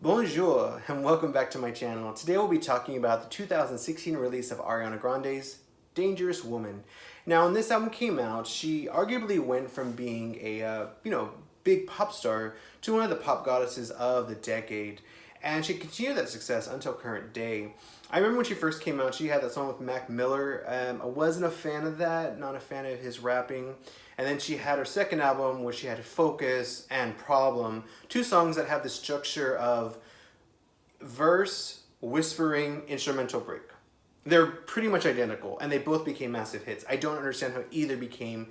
Bonjour and welcome back to my channel. Today we'll be talking about the 2016 release of Ariana Grande's Dangerous Woman. Now when this album came out, she arguably went from being a big pop star to one of the pop goddesses of the decade. And she continued that success until current day. I remember when she first came out, she had that song with Mac Miller. I wasn't a fan of that, not a fan of his rapping. And then she had her second album where she had Focus and Problem, two songs that have the structure of verse, whispering, instrumental break. They're pretty much identical, and they both became massive hits. I don't understand how either became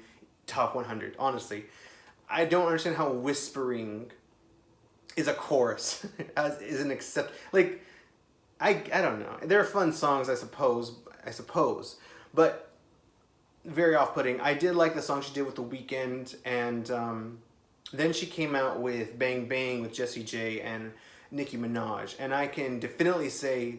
top 100, honestly. I don't understand how whispering is a chorus, is an accept, like, I don't know. They're fun songs, I suppose, but very off-putting. I did like the song she did with The Weeknd, and then she came out with Bang Bang with Jessie J and Nicki Minaj, and I can definitely say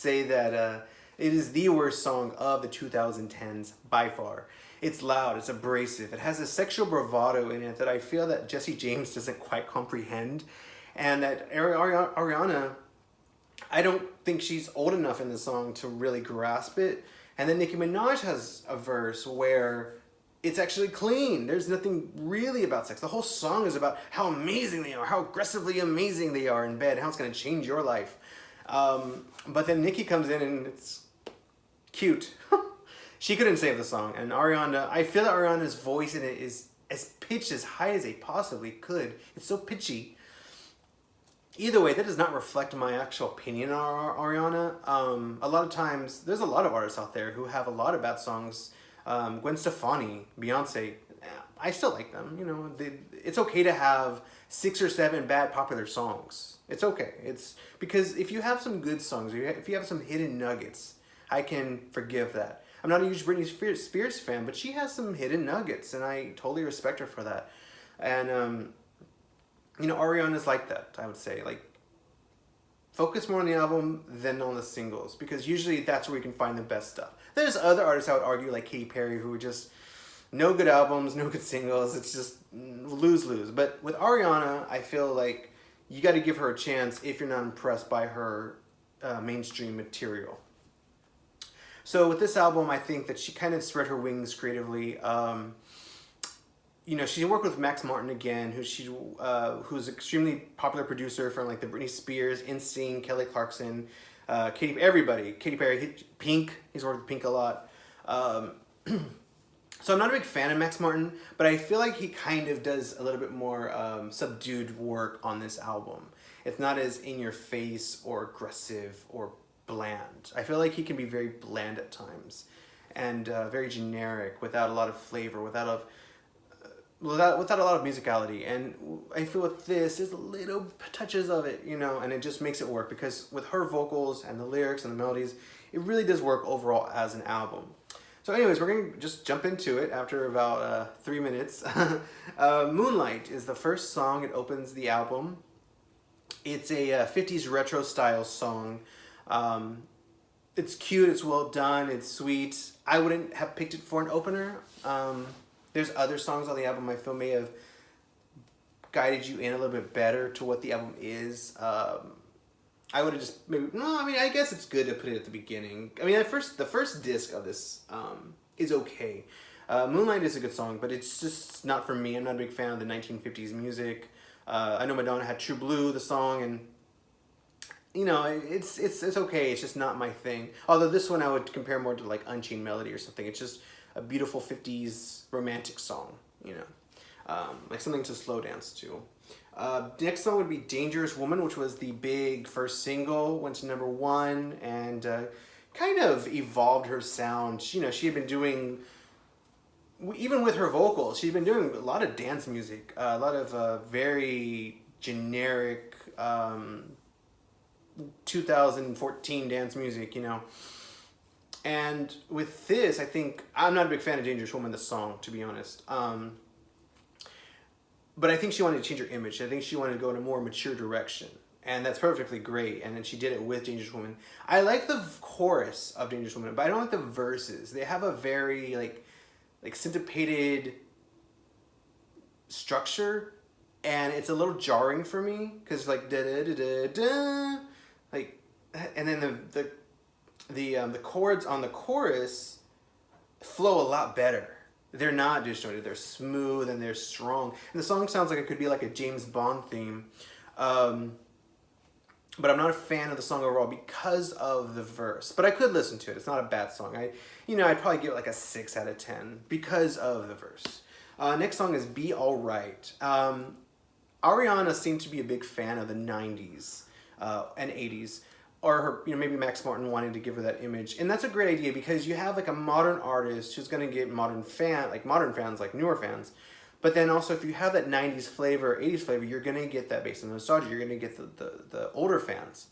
that it is the worst song of the 2010s by far. It's loud, it's abrasive, it has a sexual bravado in it that I feel that Jesse James doesn't quite comprehend, and that Ariana, I don't think she's old enough in the song to really grasp it. And then Nicki Minaj has a verse where it's actually clean. There's nothing really about sex. The whole song is about how amazing they are, how aggressively amazing they are in bed, how it's going to change your life. But then Nicki comes in and it's cute. She couldn't save the song. And Ariana, I feel that Ariana's voice in it is as pitched as high as they possibly could. It's so pitchy. Either way, that does not reflect my actual opinion on Ariana. A lot of times, there's a lot of artists out there who have a lot of bad songs. Gwen Stefani, Beyonce, I still like them. You know, it's okay to have 6 or 7 bad popular songs. It's okay. It's because if you have some good songs, if you have some hidden nuggets, I can forgive that. I'm not a huge Britney Spears fan, but she has some hidden nuggets, and I totally respect her for that. And Ariana's like that, I would say. Like, focus more on the album than on the singles, because usually that's where you can find the best stuff. There's other artists I would argue, like Katy Perry, who are just no good albums, no good singles. It's just lose-lose. But with Ariana, I feel like you got to give her a chance if you're not impressed by her mainstream material. So with this album, I think that she kind of spread her wings creatively. She worked with Max Martin again, who's an extremely popular producer from like the Britney Spears, NSYNC, Kelly Clarkson, everybody. Katy Perry, Pink. He's worked with Pink a lot. So I'm not a big fan of Max Martin, but I feel like he kind of does a little bit more subdued work on this album. It's not as in your face or aggressive or bland. I feel like he can be very bland at times and very generic, without a lot of flavor, without a lot of musicality. And I feel with this, there's little touches of it, and it just makes it work, because with her vocals and the lyrics and the melodies, it really does work overall as an album. So anyways, we're going to just jump into it after about 3 minutes. Moonlight is the first song. It opens the album. It's a 50s retro style song. It's cute, it's well done, it's sweet. I wouldn't have picked it for an opener. There's other songs on the album I feel may have guided you in a little bit better to what the album is. I would have just I guess it's good to put it at the beginning. I mean, the first disc of this is okay. Moonlight is a good song, but it's just not for me. I'm not a big fan of the 1950s music. I know Madonna had True Blue, the song, and it's okay. It's just not my thing. Although this one I would compare more to like Unchained Melody or something. It's just a beautiful 50s romantic song, like something to slow dance to. The next song would be Dangerous Woman, which was the big first single, went to #1, and kind of evolved her sound. She had been doing, even with her vocals, she'd been doing a lot of dance music, a lot of very generic 2014 dance music, And with this, I think, I'm not a big fan of Dangerous Woman, the song, to be honest. But I think she wanted to change her image. I think she wanted to go in a more mature direction. And that's perfectly great. And then she did it with Dangerous Woman. I like the chorus of Dangerous Woman, but I don't like the verses. They have a very, like syncopated structure. and it's a little jarring for me because like da da da da da, like, and then the chords on the chorus flow a lot better. They're not disjointed. They're smooth and they're strong. And the song sounds like it could be like a James Bond theme. But I'm not a fan of the song overall because of the verse. But I could listen to it. It's not a bad song. I'd probably give it like a 6 out of 10 because of the verse. Next song is Be Alright. Ariana seemed to be a big fan of the 90s and 80s. Or her, maybe Max Martin wanting to give her that image. And that's a great idea because you have like a modern artist who's going to get modern fans, like newer fans. But then also if you have that 90s flavor, 80s flavor, you're going to get that based on nostalgia. You're going to get the older fans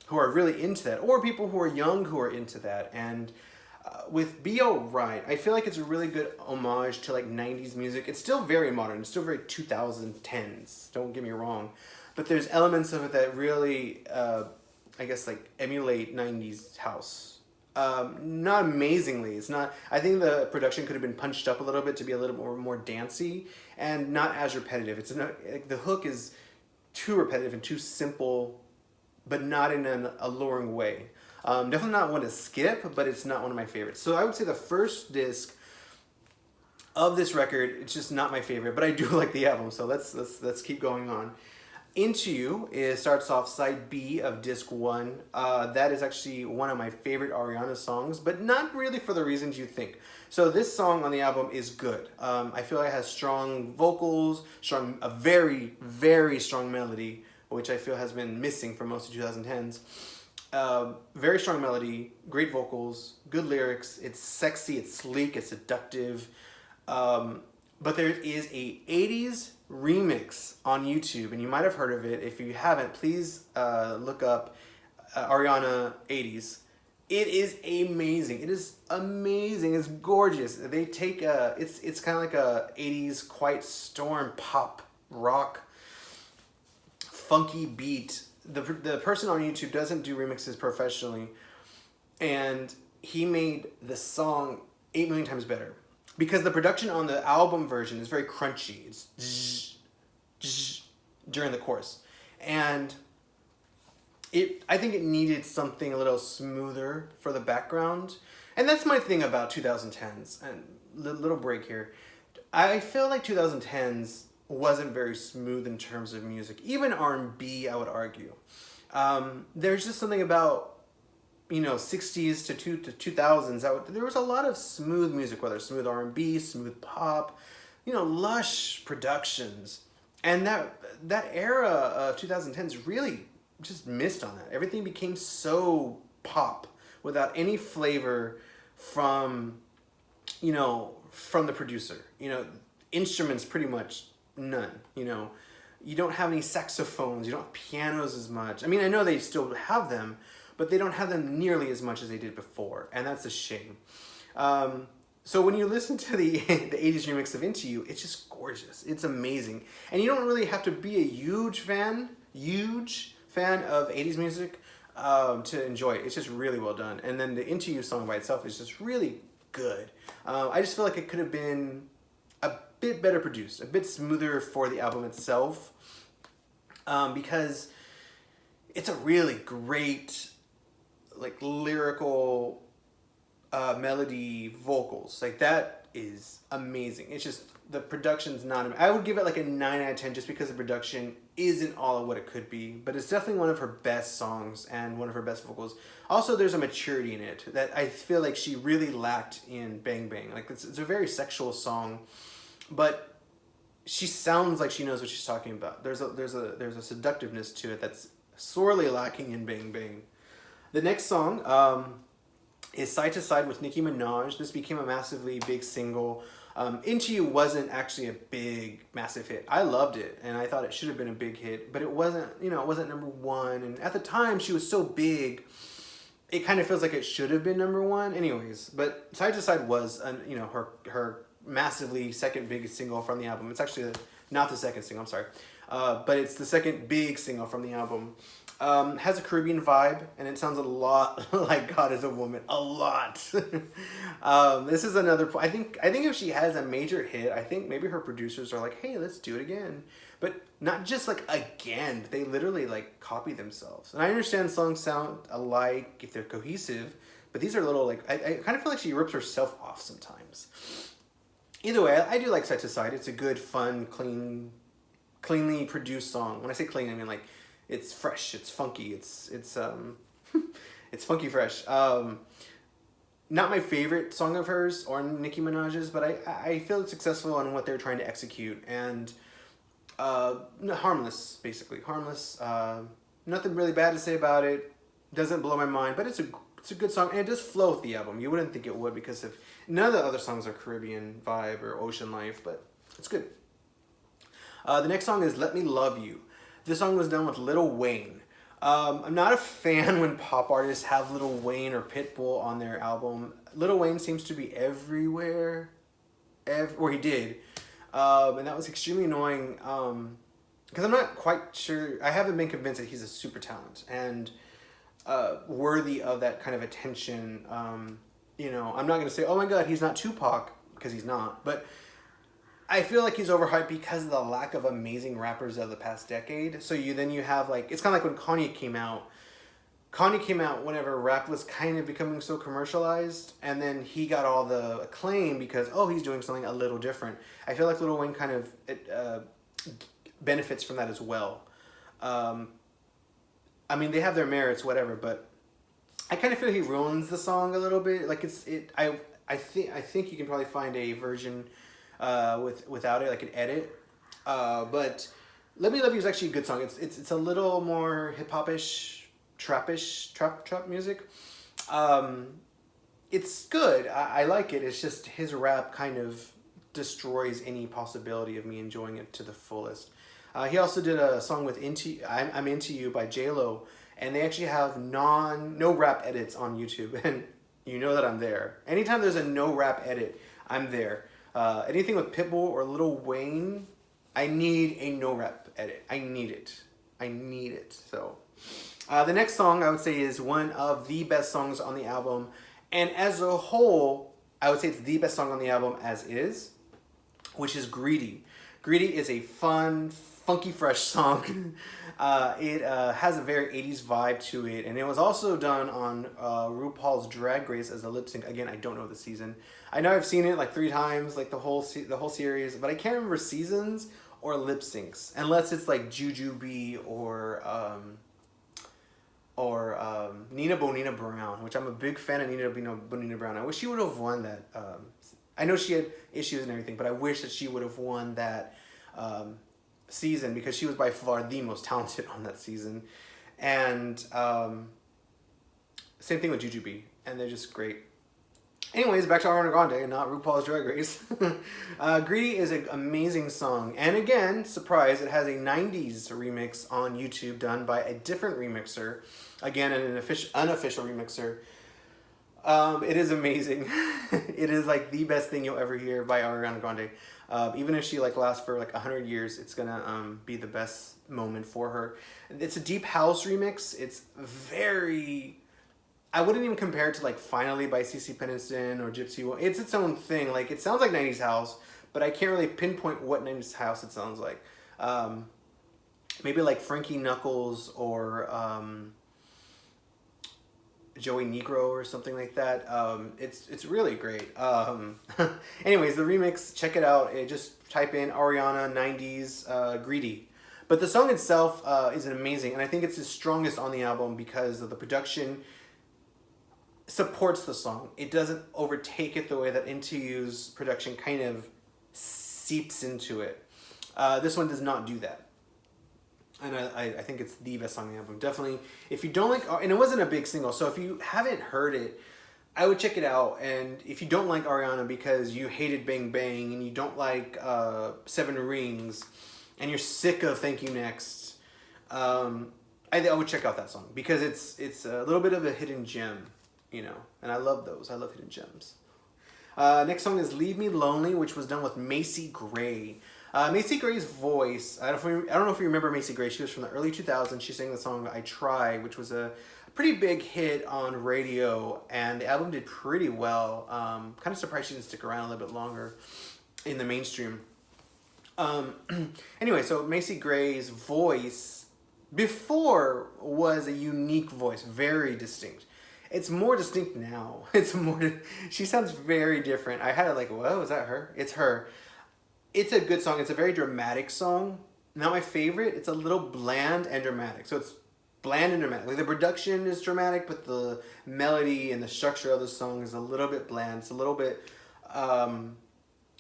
who are really into that, or people who are young who are into that. And with Be Alright, I feel like it's a really good homage to like 90s music. It's still very modern. It's still very 2010s. Don't get me wrong. But there's elements of it that really, I guess, like emulate 90s house. Not amazingly. It's not. I think the production could have been punched up a little bit to be a little more dancey and not as repetitive. It's not, like, the hook is too repetitive and too simple, but not in an alluring way. Definitely not one to skip, but it's not one of my favorites. So I would say the first disc of this record, it's just not my favorite, but I do like the album. So let's keep going on. Into You starts off side B of disc 1. That is actually one of my favorite Ariana songs, but not really for the reasons you think. So this song on the album is good. I feel like it has strong vocals, a very, very strong melody, which I feel has been missing for most of 2010s. Very strong melody, great vocals, good lyrics. It's sexy, it's sleek, it's seductive. But there is a 80s remix on YouTube, and you might have heard of it. If you haven't, please look up Ariana 80s. It is amazing. It is amazing. It's gorgeous. They take it's kind of like a 80s Quiet Storm pop rock funky beat. The person on YouTube doesn't do remixes professionally, and he made the song 8 million times better. Because the production on the album version is very crunchy. It's zzz, zzz, during the chorus. And I think it needed something a little smoother for the background. And that's my thing about 2010s. And little break here. I feel like 2010s wasn't very smooth in terms of music. Even R&B, I would argue. There's just something about 60s to 2000s, there was a lot of smooth music, whether smooth R&B, smooth pop, lush productions. And that era of 2010s really just missed on that. Everything became so pop without any flavor from the producer. Instruments pretty much none, You don't have any saxophones, you don't have pianos as much. I mean, I know they still have them, but they don't have them nearly as much as they did before, and that's a shame. So when you listen to the 80s remix of Into You, it's just gorgeous. It's amazing. And you don't really have to be a huge fan of 80s music to enjoy it. It's just really well done. And then the Into You song by itself is just really good. I just feel like it could have been a bit better produced, a bit smoother for the album itself, because it's a really great lyrical melody, vocals. That is amazing. It's just the production's not. I would give it a 9 out of 10 just because the production isn't all of what it could be, but it's definitely one of her best songs and one of her best vocals. Also, there's a maturity in it that I feel like she really lacked in Bang Bang. It's a very sexual song, but she sounds like she knows what she's talking about. There's a seductiveness to it that's sorely lacking in Bang Bang. The next song is Side to Side with Nicki Minaj. This became a massively big single. Into You wasn't actually a big, massive hit. I loved it, and I thought it should have been a big hit, but it wasn't, it wasn't number one. And at the time, she was so big, it kind of feels like it should have been number one. Anyways, but Side to Side was, her massively second biggest single from the album. It's actually not the second single, I'm sorry. But it's the second big single from the album. Has a Caribbean vibe, and it sounds a lot like God Is a Woman. A lot. This is another. I think if she has a major hit, I think maybe her producers are like, hey, let's do it again. But not just like again, they literally like copy themselves. And I understand songs sound alike if they're cohesive, but these are little like I kind of feel like she rips herself off sometimes. Either way, I do like Side to Side. It's a good, fun, cleanly produced song. When I say clean, I mean like it's fresh, it's funky, it's it's funky fresh. Not my favorite song of hers or Nicki Minaj's, but I feel it's successful in what they're trying to execute, and harmless, basically harmless. Nothing really bad to say about it. Doesn't blow my mind, but it's a good song, and it does flow with the album. You wouldn't think it would because of none of the other songs are Caribbean vibe or ocean life, but it's good. The next song is Let Me Love You. This song was done with Lil'Wayne. I'm not a fan when pop artists have Lil'Wayne or Pitbull on their album. Lil'Wayne seems to be everywhere, or he did, and that was extremely annoying because I'm not quite sure. I haven't been convinced that he's a super talent and worthy of that kind of attention. You know, I'm not gonna say, oh my god, he's not Tupac, because he's not, but I feel like he's overhyped because of the lack of amazing rappers of the past decade. So you have like, it's kind of like when Kanye came out. Kanye came out whenever rap was kind of becoming so commercialized, and then he got all the acclaim because, oh, he's doing something a little different. I feel like Lil Wayne kind of benefits from that as well. I mean, they have their merits, whatever, but I kind of feel he ruins the song a little bit. Like I think you can probably find a version without it, like an edit. But Let Me Love You is actually a good song. It's a little more hip hopish, trap music. It's good. I like it. It's just his rap kind of destroys any possibility of me enjoying it to the fullest. He also did a song with I'm Into You by J-Lo, and they actually have no rap edits on YouTube, and you know that I'm there. Anytime there's a no rap edit, I'm there. Anything with Pitbull or Lil'Wayne, I need a no rap edit. I need it. So the next song I would say is one of the best songs on the album, and as a whole I would say it's the best song on the album as is, which is Greedy. Greedy is a fun, funky, fresh song. It has a very 80s vibe to it, and it was also done on RuPaul's Drag Race as a lip sync. Again, I don't know the season. I know I've seen it like 3 times, like the whole series, but I can't remember seasons or lip syncs, unless it's like Jujubee or Nina Bonina Brown, which I'm a big fan of Nina Bonina Brown. I wish she would have won that. I know she had issues and everything, but I wish that she would have won that season because she was by far the most talented on that season. And same thing with Jujubee, and they're just great. Anyways, back to Ariana Grande, not RuPaul's Drag Race. Greedy is an amazing song. And again, surprise, it has a 90s remix on YouTube done by a different remixer. Again, an unofficial remixer. It is amazing. It is like the best thing you'll ever hear by Ariana Grande. Even if she like lasts for like 100 years, it's gonna be the best moment for her. It's a deep house remix. It's very... I wouldn't even compare it to like Finally by CeCe Peniston or Gypsy. It's its own thing. Like it sounds like 90s house, but I can't really pinpoint what 90s house it sounds like. Maybe like Frankie Knuckles or Joey Negro or something like that. It's really great. Anyways, the remix, check it out. Just type in Ariana 90s Greedy. But the song itself is amazing, and I think it's the strongest on the album because of the production. Supports the song. It doesn't overtake it the way that Into You's production kind of seeps into it. This one does not do that. And I think it's the best song on the album. Definitely, if you don't like, and it wasn't a big single, so if you haven't heard it, I would check it out. And if you don't like Ariana because you hated Bang Bang and you don't like 7 Rings and you're sick of Thank You Next, I would check out that song because it's a little bit of a hidden gem. You know, and I love those. I love hidden gems. Next song is Leave Me Lonely, which was done with Macy Gray. Macy Gray's voice, I don't know if you remember Macy Gray. She was from the early 2000s. She sang the song I Try, which was a pretty big hit on radio, and the album did pretty well. Kind of surprised she didn't stick around a little bit longer in the mainstream. Um, anyway, so Macy Gray's voice before was a unique voice, very distinct. It's more distinct now. It's more. She sounds very different. I had to like, whoa, is that her? It's her. It's a good song. It's a very dramatic song. Not my favorite. It's a little bland and dramatic. So it's bland and dramatic. Like the production is dramatic, but the melody and the structure of the song is a little bit bland. It's a little bit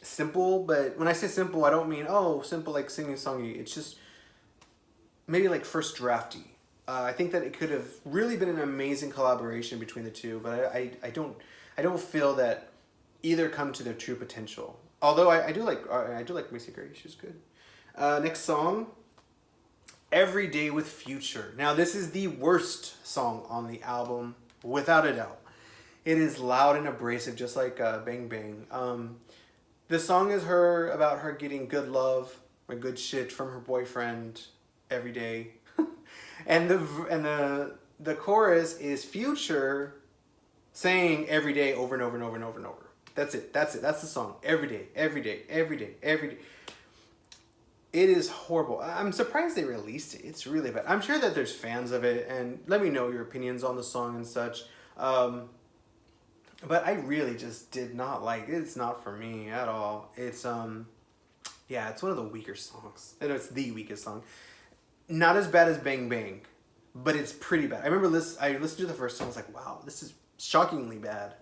simple. But when I say simple, I don't mean simple like singing songy. It's just maybe like first drafty. I think that it could have really been an amazing collaboration between the two, but I don't feel that either come to their true potential. Although I do like Macy Gray. She's good. Next song, Every Day with Future. Now this is the worst song on the album, without a doubt. It is loud and abrasive, just like Bang Bang. The song is about her getting good love or good shit from her boyfriend every day, and the chorus is Future saying every day over and over and over and over and over. That's it. That's the song. Every day, every day, every day, every day. It is horrible. I'm surprised they released it. It's really bad. I'm sure that there's fans of it, and let me know your opinions on the song and such. But I really just did not like it. It's not for me at all. It's it's one of the weaker songs. And it's the weakest song. Not as bad as Bang Bang, but it's pretty bad. I remember I listened to the first song. I was like, wow, this is shockingly bad.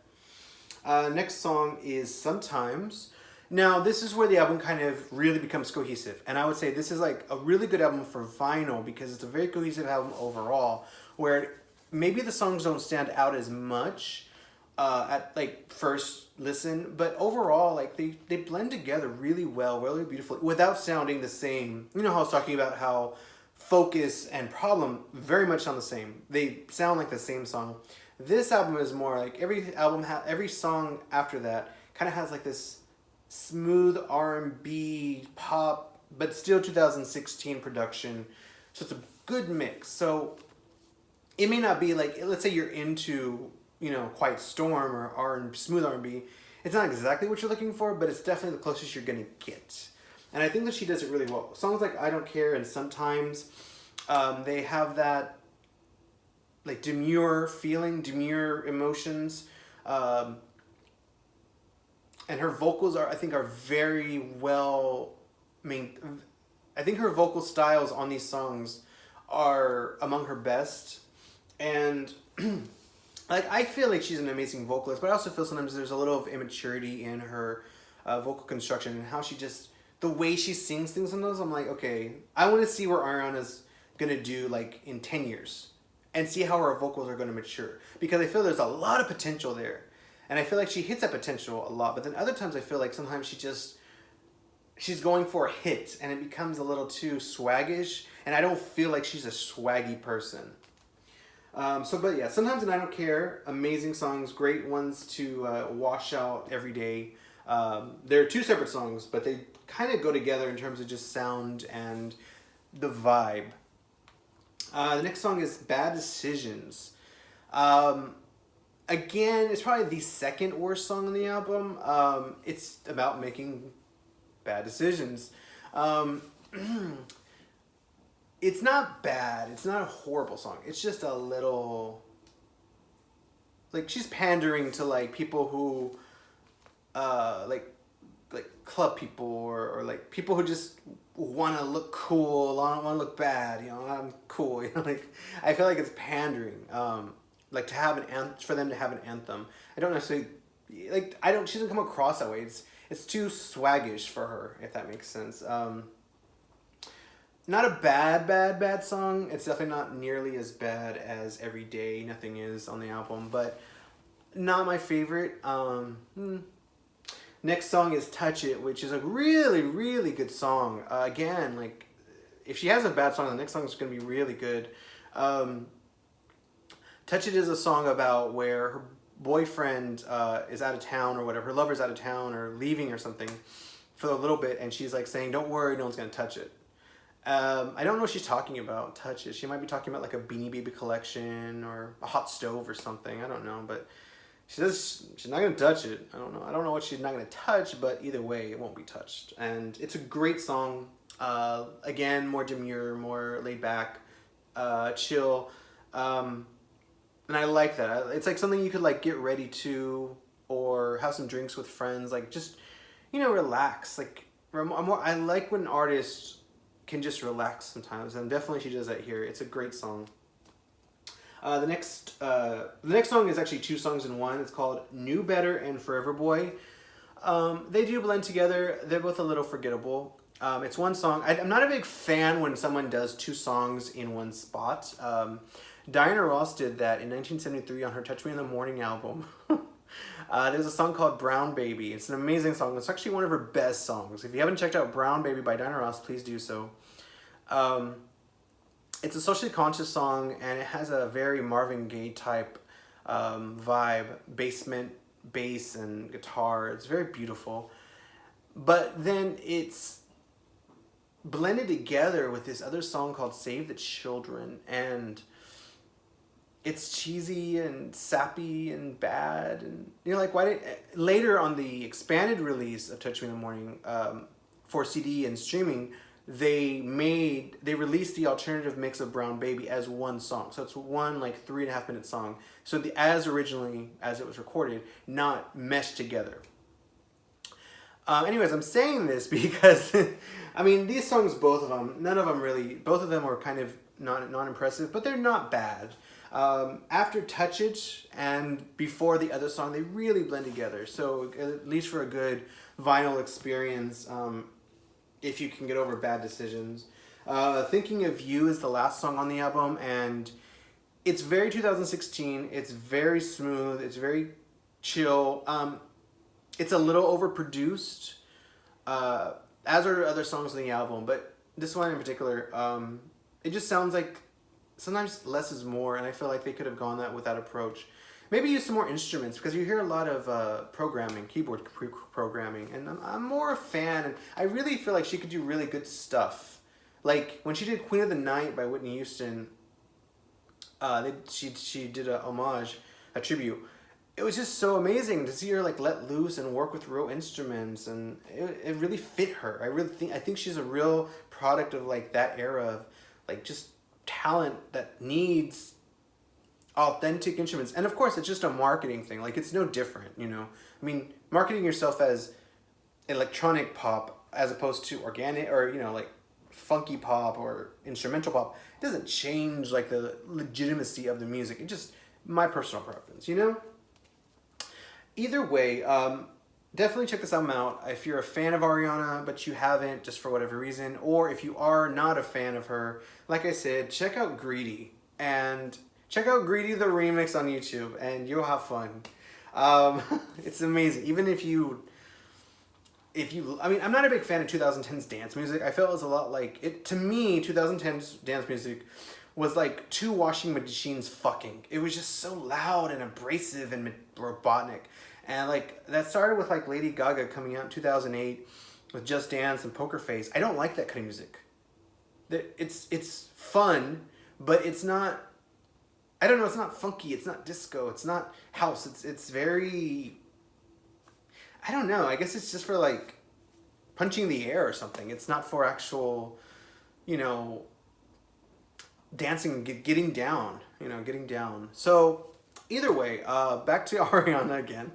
Next song is Sometimes. Now, this is where the album kind of really becomes cohesive. And I would say this is like a really good album for vinyl because it's a very cohesive album overall, where maybe the songs don't stand out as much at like first listen, but overall like they blend together really well, really beautifully, without sounding the same. You know how I was talking about how Focus and Problem very much sound the same. They sound like the same song. This album is more like every song after that kind of has like this smooth R&B pop, but still 2016 production. So it's a good mix. So it may not be like, let's say you're into, Quiet Storm or smooth R&B. It's not exactly what you're looking for, but it's definitely the closest you're gonna get. And I think that she does it really well. Songs like I Don't Care and Sometimes, they have that like demure feeling, demure emotions. And her vocals are very well. I think her vocal styles on these songs are among her best, and like I feel like she's an amazing vocalist, but I also feel sometimes there's a little of immaturity in her vocal construction and how the way she sings things in those. I'm like, okay, I want to see where Ariana's gonna do like in 10 years, and see how her vocals are gonna mature, because I feel there's a lot of potential there. And I feel like she hits that potential a lot, but then other times I feel like sometimes she's going for a hit and it becomes a little too swaggish, and I don't feel like she's a swaggy person. But yeah, Sometimes and I Don't Care, amazing songs, great ones to wash out every day. They're two separate songs, but they kind of go together in terms of just sound and the vibe. The next song is Bad Decisions. Again, it's probably the second worst song on the album. It's about making bad decisions. It's not bad. It's not a horrible song. It's just a little... like, she's pandering to, like, people who... like club people or like people who just want to look cool, want to look bad. I'm cool. Like, I feel like it's pandering. Like to have for them to have an anthem. I don't necessarily like. She doesn't come across that way. It's too swaggish for her, if that makes sense. Not a bad song. It's definitely not nearly as bad as Every Day. Nothing is on the album, but not my favorite. Next song is Touch It, which is a really, really good song. Again, like if she has a bad song, the next song is going to be really good. Touch It is a song about where her boyfriend is out of town or whatever. Her lover's out of town or leaving or something for a little bit, and she's like saying, "Don't worry, no one's going to touch it." I don't know what she's talking about, Touch It. She might be talking about like a Beanie Baby collection or a hot stove or something. I don't know, but She says she's not gonna touch it. I don't know what she's not gonna touch, but either way, it won't be touched. And it's a great song. Again, more demure, more laid back, chill. And I like that. It's like something you could like get ready to, or have some drinks with friends. Like just, relax. Like I like when artists can just relax sometimes, and definitely she does that here. It's a great song. The next song is actually two songs in one. It's called New Better and Forever Boy. They do blend together. They're both a little forgettable. It's one song. I'm not a big fan when someone does two songs in one spot. Diana Ross did that in 1973 on her Touch Me in the Morning album. There's a song called Brown Baby. It's an amazing song. It's actually one of her best songs. If you haven't checked out Brown Baby by Diana Ross, please do so. It's a socially conscious song, and it has a very Marvin Gaye type vibe, basement, bass, and guitar. It's very beautiful. But then it's blended together with this other song called Save the Children, and it's cheesy and sappy and bad, and you're like, why did later on the expanded release of Touch Me in the Morning for CD and streaming, they released the alternative mix of Brown Baby as one song. So it's one like 3.5-minute song. So as originally as it was recorded, not meshed together. Anyways, I'm saying this because I mean, these songs, both of them, both of them are kind of not impressive, but they're not bad. After Touch It and before the other song, they really blend together. So at least for a good vinyl experience, if you can get over bad decisions. Thinking of You is the last song on the album, and it's very 2016. It's very smooth. It's very chill. It's a little overproduced, as are other songs on the album, but this one in particular, it just sounds like sometimes less is more, and I feel like they could have gone with that approach. Maybe use some more instruments, because you hear a lot of keyboard programming, and I'm more a fan, and I really feel like she could do really good stuff. Like, when she did Queen of the Night by Whitney Houston, she did a homage, a tribute. It was just so amazing to see her like let loose and work with real instruments, and it really fit her. I think she's a real product of like that era of like just talent that needs authentic instruments. And of course, it's just a marketing thing. Like, it's no different, I mean, marketing yourself as electronic pop as opposed to organic or, like funky pop or instrumental pop, it doesn't change like the legitimacy of the music. It's just my personal preference, Either way, definitely check this album out. If you're a fan of Ariana, but you haven't just for whatever reason, or if you are not a fan of her, like I said, check out Greedy. And check out Greedy the remix on YouTube, and you'll have fun. It's amazing. Even if you, I mean, I'm not a big fan of 2010's dance music. I felt it was a lot like, to me, 2010's dance music was like two washing machines fucking. It was just so loud and abrasive and robotic. And like, that started with like Lady Gaga coming out in 2008 with Just Dance and Poker Face. I don't like that kind of music. It's fun, but it's not, I don't know, it's not funky, it's not disco, it's not house, it's very, I don't know, I guess it's just for like punching the air or something. It's not for actual, dancing, getting down, getting down. So either way, back to Ariana again.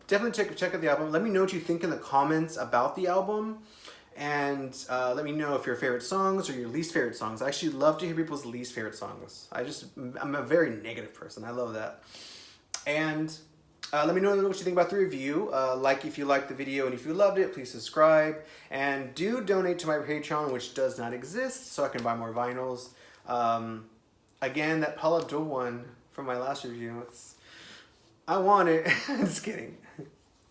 Definitely check out the album. Let me know what you think in the comments about the album. And let me know if your favorite songs or your least favorite songs. I actually love to hear people's least favorite songs. I'm a very negative person. I love that. And let me know what you think about the review. Like if you liked the video, and if you loved it, please subscribe. And do donate to my Patreon, which does not exist, so I can buy more vinyls. Again, that Paula Abdul one from my last review, I want it. Just kidding.